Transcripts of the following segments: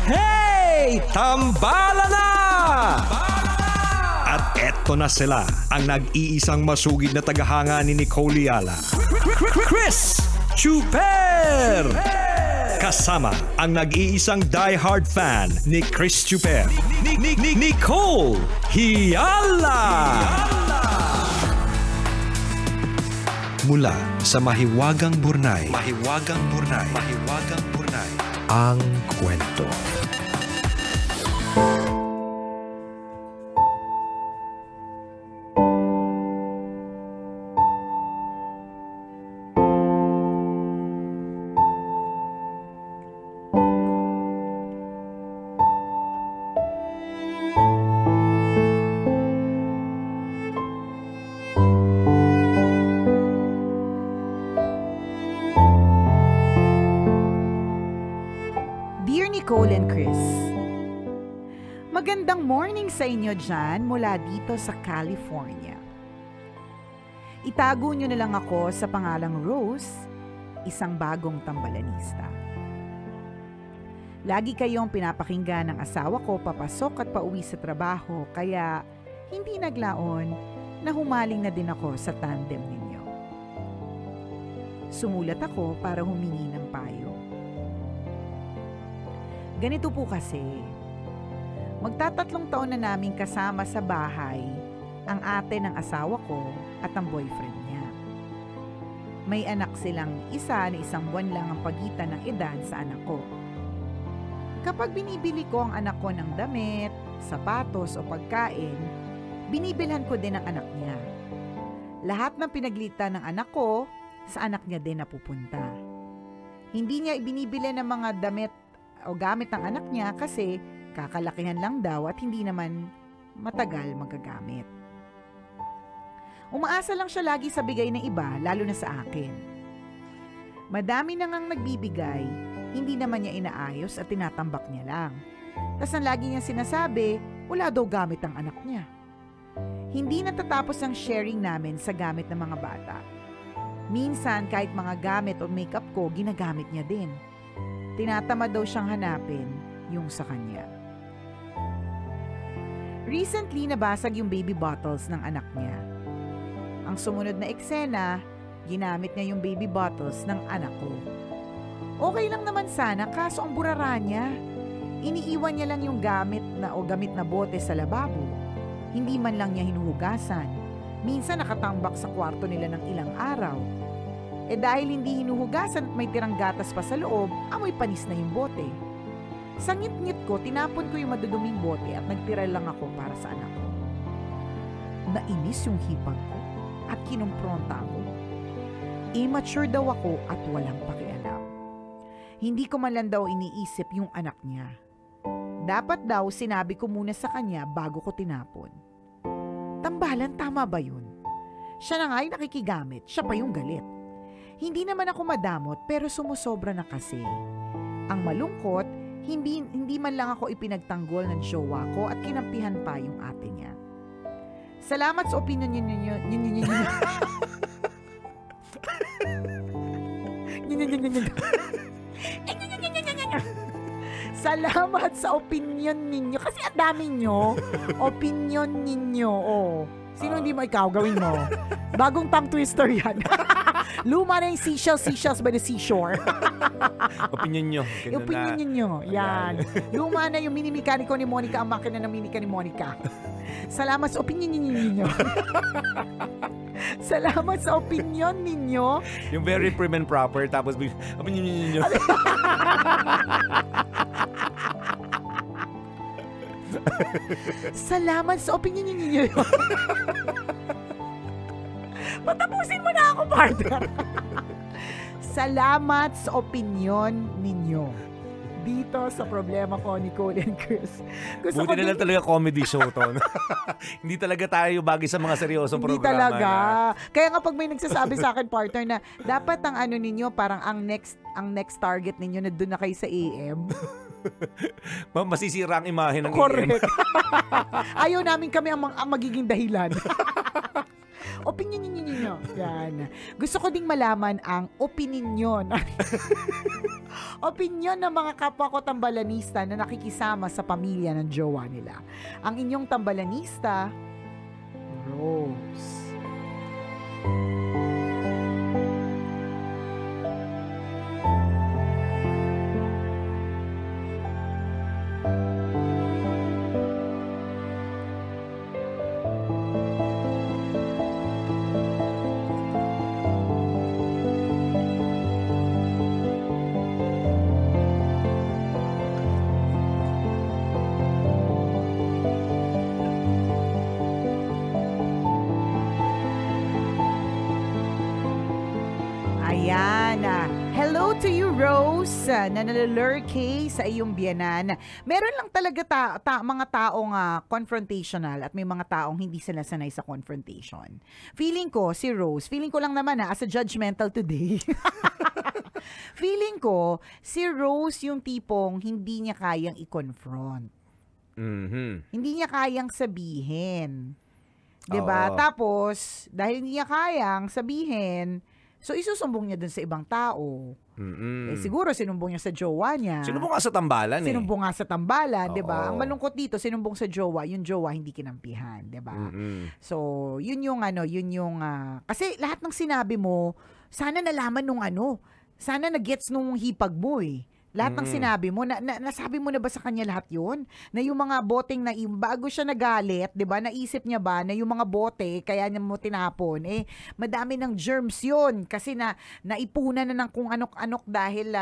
Hey! Tambala na! At eto na sila, ang nag-iisang masugid na tagahanga ni Nicole Yala. Chris Chuper! Kasama ang nag-iisang die-hard fan ni Chris Chuper, Nicole Yala! Mula sa Mahiwagang Burnay, ang kwento. Nicole and Chris. Magandang morning sa inyo dyan mula dito sa California. Itago nyo na lang ako sa pangalang Rose, isang bagong tambalanista. Lagi kayong pinapakinggan ng asawa ko papasok at pauwi sa trabaho kaya hindi naglaon na humaling na din ako sa tandem ninyo. Sumulat ako para humingi ng payo. Ganito po kasi, magtatatlong taon na naming kasama sa bahay ang ate ng asawa ko at ang boyfriend niya. May anak silang isa na 1 buwan lang ang pagitan ng edad sa anak ko. Kapag binibili ko ang anak ko ng damit, sapatos o pagkain, binibilhan ko din ang anak niya. Lahat ng pinaglitan ng anak ko, sa anak niya din napupunta. Hindi niya ibinibili ng mga damit o gamit ng anak niya kasi kakalakihan lang daw at hindi naman matagal magagamit. Umaasa lang siya lagi sa bigay ng iba, lalo na sa akin. Madami na ngang nagbibigay, hindi naman niya inaayos at tinatambak niya lang. Tas ang lagi niya sinasabi, wala daw gamit ang anak niya. Hindi natatapos ang sharing namin sa gamit ng mga bata. Minsan kahit mga gamit o makeup ko, ginagamit niya din. Tinatamad daw siyang hanapin yung sa kanya. Recently, nabasag yung baby bottles ng anak niya. Ang sumunod na eksena, ginamit niya yung baby bottles ng anak ko. Okay lang naman sana, kaso ang burara niya. Iniiwan niya lang yung gamit na bote sa lababo. Hindi man lang niya hinuhugasan. Minsan nakatambak sa kwarto nila ng ilang araw. Dahil hindi hinuhugasan at may tirang gatas pa sa loob, amoy panis na yung bote. Sa ngit-ngit ko, tinapon ko yung maduduming bote at nagtira lang ako para sa anak ko. Nainis yung hipag ko at kinumpronta ako. Immature daw ako at walang pakialam. Hindi ko man lang daw iniisip yung anak niya. Dapat daw sinabi ko muna sa kanya bago ko tinapon. Tambalan, tama ba yun? Siya na nga yung nakikigamit, siya pa yung galit. Hindi naman ako madamot pero sumusobra na kasi. Ang malungkot, hindi man lang ako ipinagtanggol ng jowa ko at kinampihan pa yung ate niya. Salamat sa opinion ninyo. Salamat sa opinion ninyo. Kasi ang dami nyo. Opinion ninyo. Oh. Sino hindi mo ikaw? Gawin mo. Bagong tongue twister yan. Luma na yung seashells by the seashore. Opinion nyo. Opinion nyo. Yan. Luma na yung mini mekaniko ni Monica, ang makina ng minika ni Monica. Salamat sa opinion ninyo. Salamat sa opinion ninyo. Yung very prim and proper, tapos opinion ninyo. Salamat sa opinion ninyo. Patapusin mo na ako, partner. Salamat sa opinion ninyo. Dito sa problema ko, Nicole and Chris. Buti na lang talaga comedy show to. Hindi talaga tayo bagay sa mga seryosong programa. Hindi talaga. Kaya nga pag may nagsasabi sa akin, partner, na dapat ang ano ninyo, parang ang next target ninyo na doon na kayo sa AM. Masisira ang imahe ng correct. AM. Ayaw namin kami ang magiging dahilan. Opinion nyo. Yan. Gusto ko ding malaman ang opinion. Opinion ng mga kapwa ko tambalanista na nakikisama sa pamilya ng jowa nila. Ang inyong tambalanista, Rose. Ayan. Hello to you, Rose, na nalalurkay sa iyong biyanan. Meron lang talaga mga taong confrontational at may mga taong hindi sila sanay sa confrontation. Feeling ko, si Rose, feeling ko lang naman as a judgmental today. Feeling ko, si Rose yung tipong hindi niya kayang i-confront. Hindi niya kayang sabihin. 'Di ba? Tapos, dahil hindi niya kayang sabihin, so, isusumbong niya dun sa ibang tao. Siguro, sinumbong niya sa jowa niya. Sinumbong nga sa tambalan Sinumbong nga sa tambalan, di ba? Ang malungkot dito, sinumbong sa jowa, yung jowa hindi kinampihan, di ba? So, yun yung kasi lahat ng sinabi mo, sana nalaman nung sana na-gets nung hipag mo Lahat ng sinabi mo, nasabi mo na ba sa kanya lahat yun? Na yung mga boteng bago siya nagalit, di ba, naisip niya ba na yung mga bote, kaya niya mo tinapon, madami ng germs yun. Kasi naipunan na ng kung anok-anok dahil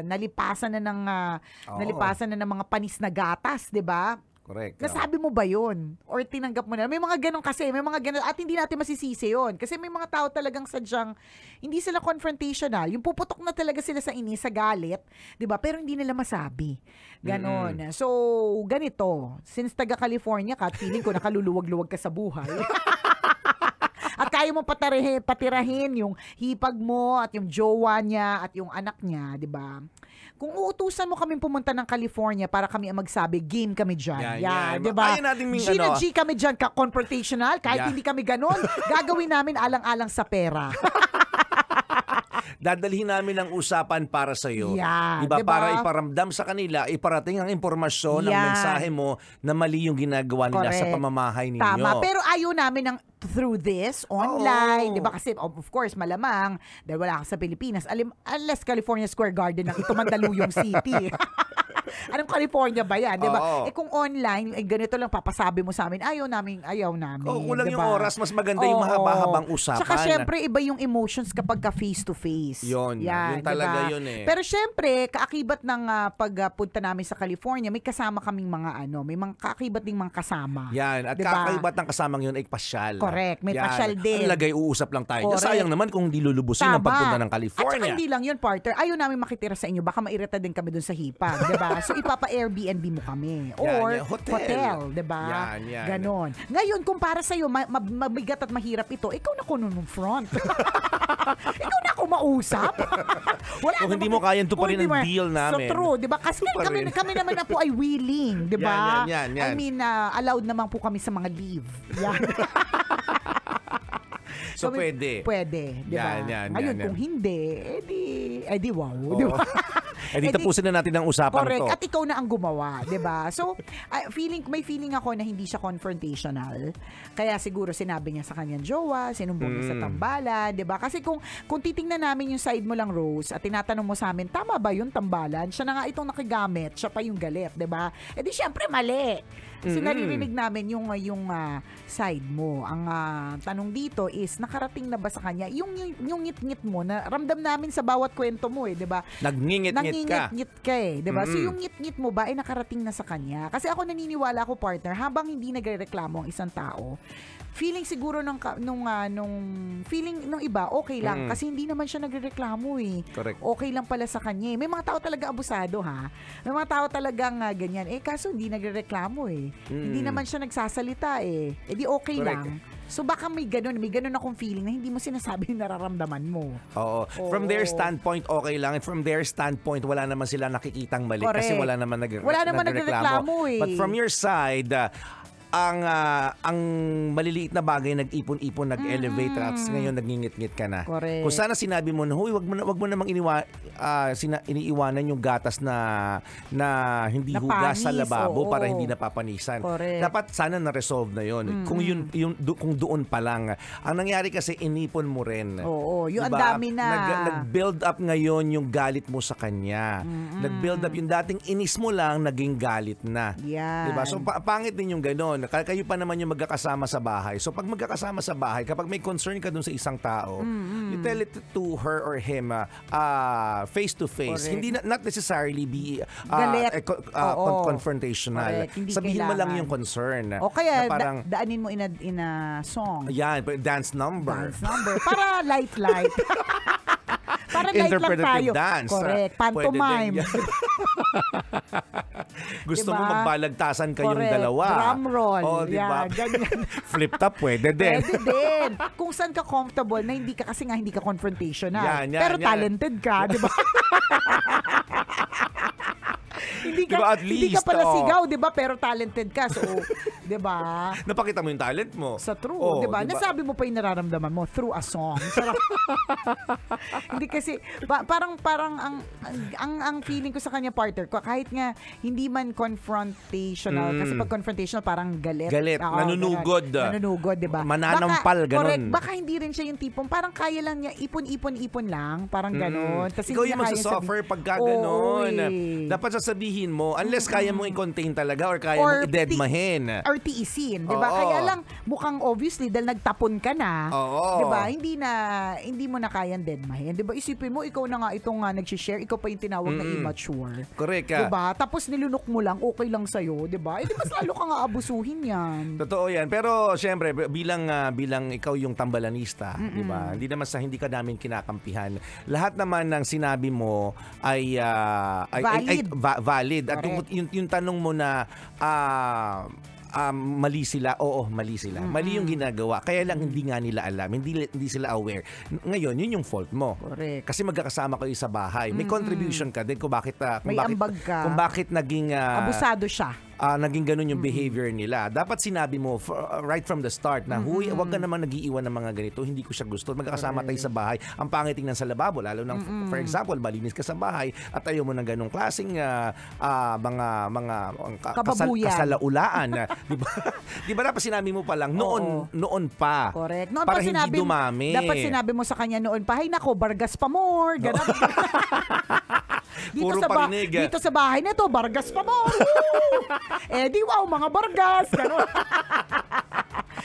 nalipasan na ng mga panis na gatas, di ba? Correct. Nasabi mo ba yun? Or tinanggap mo na? May mga ganun kasi, at hindi natin masisisi yun. Kasi may mga tao talagang sadyang, hindi sila confrontational. Yung puputok na talaga sila sa inis, sa galit, di ba? Pero hindi nila masabi. Ganon. So, ganito. Since taga-California ka, at feeling ko nakaluluwag-luwag ka sa buhay. At kaya mo patirahin yung hipag mo at yung jowa niya at yung anak niya, di ba? Kung uutusan mo kaming pumunta ng California para kami ang magsabi, game kami dyan. Yan. Di ba? Ayaw natin G na G kami dyan, confrontational, kahit hindi kami ganon, gagawin namin alang-alang sa pera. Dadalhin namin ang usapan para sa iyo. Yeah, diba? Diba? Para iparamdam sa kanila, iparating ang impormasyon, ang mensahe mo na mali yung ginagawa nila sa pamamahay ninyo. Tama, pero ayaw namin through this, online, di ba? Kasi, of course, malamang, dahil wala ka sa Pilipinas, unless California Square Garden ng ito Mandaluyong City. Anong California ba yan, di ba? Kung online, ganito lang papasabi mo sa amin, ayaw namin. Kulang diba? yung oras, mas maganda yung mahaba-habang usapan. Saka syempre, iba yung emotions kapag ka face-to-face. Yun talaga yun Pero syempre, kaakibat ng pagpunta namin sa California, may kasama kaming may mga kaakibat ding mga kasama. Yan, at diba? kaakibat ng kasamang yun ay pasyal. Correct, may pasyal din. Ang lagay, uusap lang tayo. Correct. Sayang naman kung hindi lulubusin ang pagpunta ng California. At saka hindi lang yun, partner. Ayaw namin makitira sa inyo. Baka mairita din kami dun sa hipag, diba? So, ipapa-Airbnb mo kami. Or hotel, diba? Yan. Ganon. Ngayon, kung para sa'yo, mabigat at mahirap ito, ikaw na kununong front. Ikaw na ako mausap. Kung hindi mo kayang tuparin ang deal namin. So true, diba? Kasi kami naman na po ay willing, diba? Yan. I mean, allowed naman po kami sa mga leave. Yan. So, pwede. Pwede, di ba? Ngayon, kung hindi, edi wow. Di ba? Tapusin na natin ang usapan correct. to. At ikaw na ang gumawa, di ba? So, may feeling ako na hindi siya confrontational. Kaya siguro sinabi niya sa kanyang jowa, sinumbong niya sa tambalan, di ba? Kasi kung titingnan namin yung side mo lang, Rose, at tinatanong mo sa amin, tama ba yung tambalan? Siya na nga itong nakigamit, siya pa yung galit, di ba? Edi syempre mali. Kasi naririnig namin yung side mo. Ang tanong dito is, nakarating na ba sa kanya? Yung ngit-ngit mo, na ramdam namin sa bawat kwento mo di ba? Nangingit-ngit ka di ba? So yung ngit-ngit mo ba ay nakarating na sa kanya? Kasi ako naniniwala ko, partner, habang hindi nagrereklamo ang isang tao, feeling siguro nung feeling ng iba, okay lang. Kasi hindi naman siya nagrereklamo Correct. Okay lang pala sa kanya. May mga tao talaga abusado May mga tao talagang ganyan. Kaso hindi nagrereklamo Hindi naman siya nagsasalita di okay Correct. lang. So baka may ganun akong feeling na hindi mo sinasabi yung nararamdaman mo. Oo. From their standpoint, okay lang. And from their standpoint, wala naman sila nakikitang mali. Correct. Kasi wala naman nagrereklamo. But from your side, ang maliliit na bagay nag-ipon-ipon, nag-elevate, at ngayon nagngingit-ngit ka na. Correct. Kung sana sinabi mo na, huy, wag mo namang iniiwanan yung gatas na hindi hugas sa Napanis, lababo oo. para hindi napapanisan. Correct. Dapat sana na-resolve na yun. Kung doon pa lang. Ang nangyari kasi, inipon mo rin. Oo, yung ang Diba? dami na. Nag-build up ngayon yung galit mo sa kanya. Nag-build up yung dating inis mo lang, naging galit na. Yan. Diba? So pangit din yung gano'n. Kayo pa naman yung magkakasama sa bahay. So pag magkakasama sa bahay, kapag may concern ka dun sa isang tao, you tell it to her or him face to face. Correct. Hindi not necessarily be Galit. Oo. confrontational. Correct. Hindi Sabihin mo lang kailangan. yung concern. O kaya, na parang, daanin mo in a song. yan, dance number. Dance number. Para light. Para light lang Interpretative tayo. dance. Correct. Pwede Pantomime. din yan. Gusto Diba? mo magbalagtasan kayong Correct. dalawa. Drum roll. Oh, diba? Yan, ganyan. Flip top, pwede din. Pwede din. Kung saan ka comfortable na hindi ka kasi nga hindi ka confrontational. Yan, Pero yan. talented ka, di ba? Hindi ka, Diba, at hindi ka least, pala oh. sigaw, di ba? Pero talented ka. So, di ba? Napakita mo yung talent mo. Sa true, Oh, di ba? diba? Nasabi mo pa yung nararamdaman mo through a song. Sarap. Hindi kasi parang ang feeling ko sa kanya partner ko kahit nga hindi man confrontational kasi pag confrontational parang galit. Galit, Oo, nanunugod. Nanunugod, di ba? Mananampal, ganon. Correct. Baka hindi rin siya yung tipong parang kaya lang niya ipon lang, parang ganon. Tas Ikaw hindi yung niya kaya magsasuffer sabihin- pagka Oo, ganon. eh. Dapat sasabihin mo, unless kaya mong i-contain talaga or kaya mong i-deadmahin. Or tiisin, 'di ba? Oo. Kaya lang mukhang obviously dahil nagtapon ka na, Oo. 'di ba? Hindi mo na kayang deadmahin, 'di ba? Isipin mo ikaw na nga itong nag-share, ikaw pa yung tinawag na immature. Correct ka. 'Di ba? Tapos nilunok mo lang, okay lang sa 'di ba? Eh di mas lalo ka nga abusuhin 'yan. Totoo yan. Pero syempre, bilang ikaw yung tambalanista, di ba? Hindi naman sa hindi ka namin kinakampihan. Lahat naman ng sinabi mo ay valid. At yung tanong mo na mali sila. Oo, mali sila. Mali yung ginagawa. Kaya lang hindi nga nila alam. Hindi sila aware. Ngayon, yun yung fault mo. Correct. Kasi magkakasama kayo sa bahay. May contribution ka din kung bakit May ambag ka. kung bakit naging Abusado siya. naging ganun yung behavior nila. Dapat sinabi mo right from the start na, huy, wag ka naman nagiiwan ng mga ganito. Hindi ko siya gusto. Magkakasama tayo sa bahay. Ang pangit tingnan sa lababo. Lalo ng, for example, malinis ka sa bahay at ayaw mo ng ganung klaseng Kababuyan. kasalaulaan. Di ba dapat sinabi mo pa lang noon pa. Correct. Noon para pa hindi dumami. Dapat sinabi mo sa kanya noon pa, hay nako, Bargas pa more. Ganun. Puro parinig. Dito sa bahay na to, Bargas pa more. Eh di wow, mga Bargas. Ganun.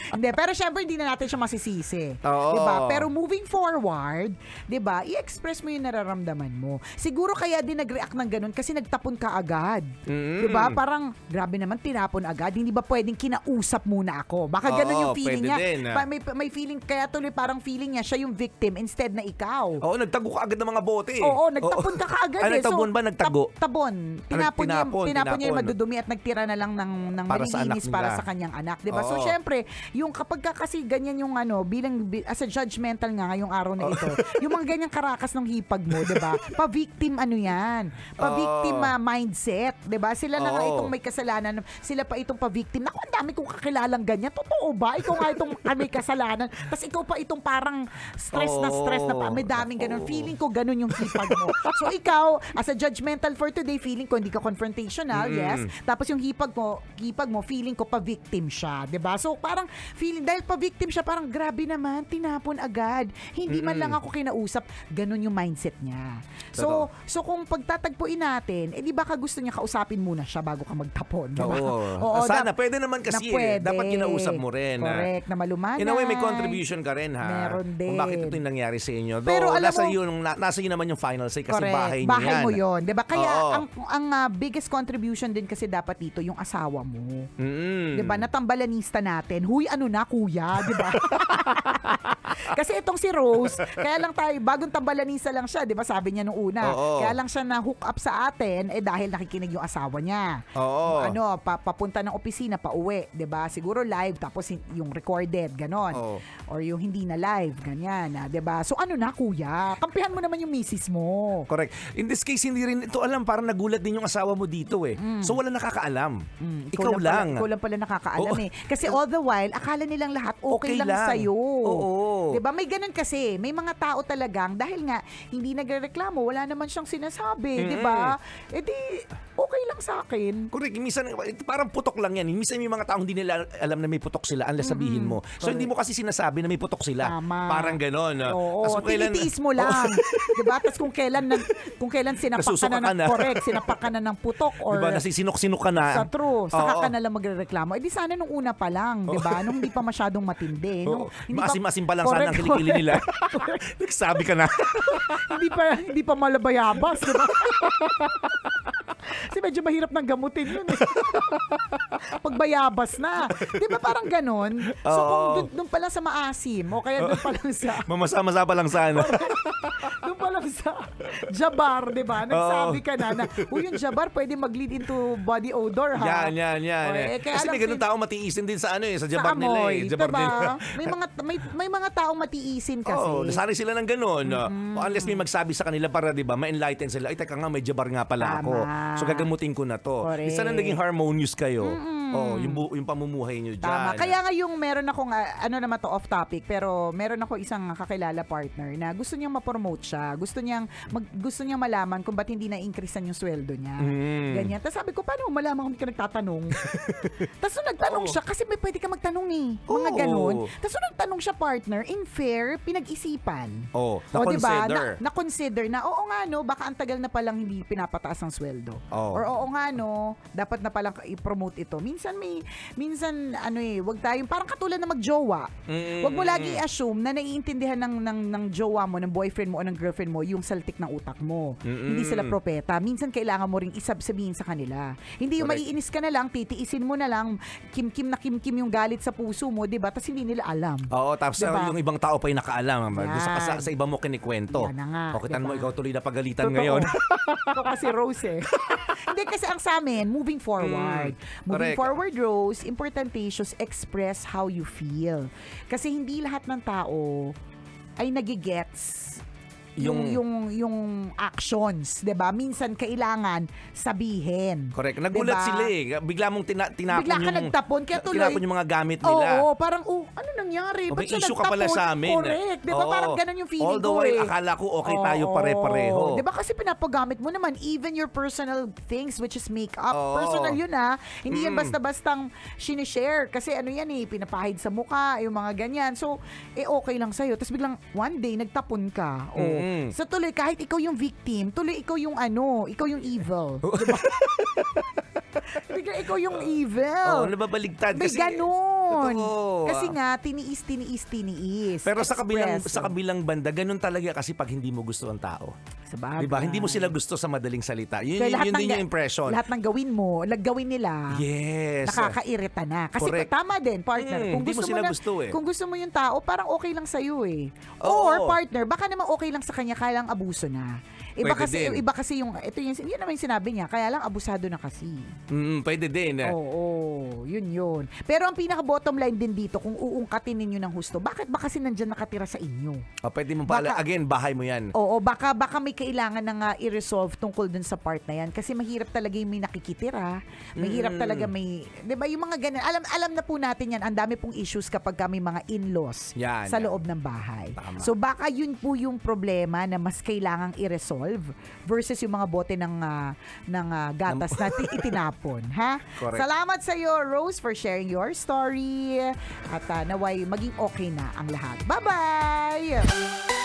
Hindi, pero syempre hindi na natin siya masisisi. Oo. Diba? Pero moving forward, diba, i-express mo yung nararamdaman mo. Siguro kaya din nag-react ng ganun kasi nagtapon ka agad. Diba? Parang, grabe naman, tinapon agad. Hindi ba pwedeng kinausap muna ako? Baka ganun yung feeling niya. Din. May feeling, kaya tuloy parang feeling niya, siya yung victim instead na ikaw. Oo, nagtago ka agad ng mga bote. Oo, nagtapon ka kaagad eh. Nagtabon ba? Nagtago? Tabon. Tinapon niya yung madudumi at nagtira na lang ng Para sa anak malilinis para nila. sa kanyang anak. Diba? So, Oo. syempre, yung kapag ka kasi ganyan yung as a judgmental nga ngayong araw na ito, yung mga ganyang karakas ng hipag mo, diba? Pa-victim yan. Pa-victim mindset. Diba? Sila na nga itong may kasalanan. Sila pa itong pa-victim. Naku, ang dami kong kakilalang ganyan. Totoo ba? Ikaw nga itong may kasalanan. Tapos ikaw pa itong parang stress na pa. May daming ganun. Feeling ko ganun yung hipag mo. So ikaw, as a judgmental for today, feeling ko hindi ka confrontational, yes. Tapos yung hipag mo, feeling ko pa-victim siya. Diba? So parang feeling, dahil pa-victim siya, parang grabe naman, tinapon agad. Hindi man lang ako kinausap. Ganun yung mindset niya. So kung pagtatagpuin natin, di ba gusto niya kausapin muna siya bago ka magtapon? Diba? Oo. Sana, pwede naman kasi. Dapat kinausap mo rin. Correct, na malumanay. In a way, may contribution ka rin, ha? Meron din. Kung bakit ito yung nangyari sa inyo. Pero alam nasa iyo naman yung final say kasi correct. bahay niyo yan. Bahay mo yun. Diba? Kaya ang biggest contribution din kasi dapat dito, yung asawa mo. Diba? Natambalanista natin. Huy, ano na, kuya? Diba? Kasi itong si Rose, kaya lang tayo, bagong tambalanisa lang siya, di ba sabi niya nung una. Oo. Kaya lang siya na-hook up sa atin, dahil nakikinig yung asawa niya. Oo. Papunta ng opisina, pauwi, di ba? Siguro live, tapos yung recorded, ganon. Oo. Or yung hindi na live, ganyan, di ba? So ano na, kuya? Kampihan mo naman yung misis mo. Correct. In this case, hindi rin ito alam. Parang nagulat din yung asawa mo dito eh. So wala nakakaalam. Ikaw lang. Ikaw lang pala nakakaalam eh. Kasi all the while, akala nilang lahat okay lang sa'yo. Oo. Diba? May ganun kasi. May mga tao talagang, dahil nga, hindi nagrereklamo, wala naman siyang sinasabi. Diba? E di, okay lang sa akin. Correct. Minsan, parang putok lang yan. Minsan may mga tao hindi nila alam na may putok sila unless sabihin mo. So, hindi mo kasi sinasabi na may putok sila. Tama. Parang ganon. Oo. Tinitiis mo lang. Diba? Tapos kung kailan sinapak ka na, correct, sinapak ka na ng putok or diba, nasisinok-sinok ka na. sa true, saka ka nalang magrereklamo. Eh di sana nung una pa lang, diba? Nung hindi pa masyadong matindi. Maasim-asim pa lang sana ang kilikili nila. Nagsabi ka na. hindi pa malabayabas, diba? Kasi medyo mahirap ng gamutin yun eh. Pagbayabas na. Di ba parang ganon? So kung doon pa lang sa maasim, o kaya doon pa lang sa mamasa-masa pa lang sana. doon pa lang sa Jabar, di ba? Nagsabi ka na yung Jabar pwede mag-lead into body odor, ha? Yan. Kasi may ganun tao matiisin din sa sa Jabar nila eh. Jabar diba? May mga tao matiisin kasi. Nasanay sila ng ganun. Unless may magsabi sa kanila para, di ba, ma-enlighten sila. Ay, teka nga, may Jabar nga pala ako. So, gagamutin ko na to. Sana naging harmonious kayo. Yung pamumuhay nyo dyan. Tama. Kaya nga yung meron akong, naman to, off topic, pero meron ako isang kakilala partner na gusto niyang ma-promote siya. Gusto niyang malaman kung ba't hindi na-increasean yung sweldo niya. Ganyan. Tapos sabi ko, paano mo malaman kung hindi ka nagtatanong? Tapos nagtanong siya, kasi may pwede ka magtanong eh. Mga ganun. Tapos nagtanong siya partner, in fair, pinag-isipan. Na-consider. Diba? Na-consider na, oo nga no, baka ang tagal na palang hindi pinapataas ang sweldo. Or oo nga no, dapat na palang i-promote ito. Minsan wag tayong parang katulad na magjowa. Wag mo lagi i-assume na naiintindihan ng jowa mo, ng boyfriend mo o ng girlfriend mo yung saltik ng utak mo. Hindi sila propeta. Minsan kailangan mo ring sabihin sa kanila. Hindi yung maiinis ka na lang, titiisin mo na lang, kim yung galit sa puso mo, 'di ba? Tapos hindi nila alam. Oo, tapos diba? yung ibang tao pa yung nakaalam. Gusto ka sa iba mo kinikwento. Yan na nga. Kitan mo, ikaw tuloy na pagalitan Totoo. ngayon. Ito kasi Rose eh. Hindi kasi ang sa amin, moving forward. Moving forward, Rose, importantatious, express how you feel. Kasi hindi lahat ng tao ay nagigets yung actions, 'di ba? Minsan kailangan sabihin. Correct. Nagulat sila eh. Bigla mong tinapon bigla ka nagtapon kaya tuloy. Tinapon yung mga gamit nila. Oo, parang ano nangyari? May issue ka pala sa amin. Correct. 'Di ba? Parang ganun yung feeling ko. Although akala ko okay tayo pare-pareho. 'Di ba kasi pinapagamit mo naman even your personal things which is makeup. Personal yun Hindi yan basta-bastang sinishare kasi yan pinapahid sa mukha, yung mga ganyan. So, okay lang sa'yo. Tapos biglang one day nagtapon ka. So tuloy kahit ikaw yung victim, tuloy ikaw yung ikaw yung evil. Diba? Bigla ikaw yung evil. Nababaligtad may kasi. Ganon. Totoo. Kasi nga tiniis. Pero sa kabilang banda, ganun talaga kasi pag hindi mo gusto ang tao. Sabagay. Diba? Hindi mo sila gusto sa madaling salita. Yun din yung impression. Lahat ng gawin mo, gawin nila. Yes. Nakakairita na. Kasi correct. Tama din, partner. Hindi mo sila gusto eh. Kung gusto mo yung tao, parang okay lang sa'yo eh. Or partner, baka naman okay lang sa kanya, kaya lang abuso na. Iba kasi yung yun naman yung sinabi niya, kaya lang abusado na kasi. Pwede din. Oo, yun. Pero ang pinaka bottom line din dito, kung uungkatin ninyo ng husto, bakit ba kasi nandyan nakatira sa inyo? Pwede mo again, bahay mo yan. Oo, baka may kailangan na i-resolve tungkol dun sa part na yan. Kasi mahirap talaga yung may nakikitira. Mahirap talaga may, di ba yung mga ganyan. Alam na po natin yan, ang dami pong issues kapag may mga in-laws sa loob ng bahay. Tama. So baka yun po yung problema na mas kailangang i-resolve versus yung mga bote ng gatas na itinapon. Ha? Correct. Salamat sa iyo, Rose, for sharing your story. At naway maging okay na ang lahat. Bye-bye!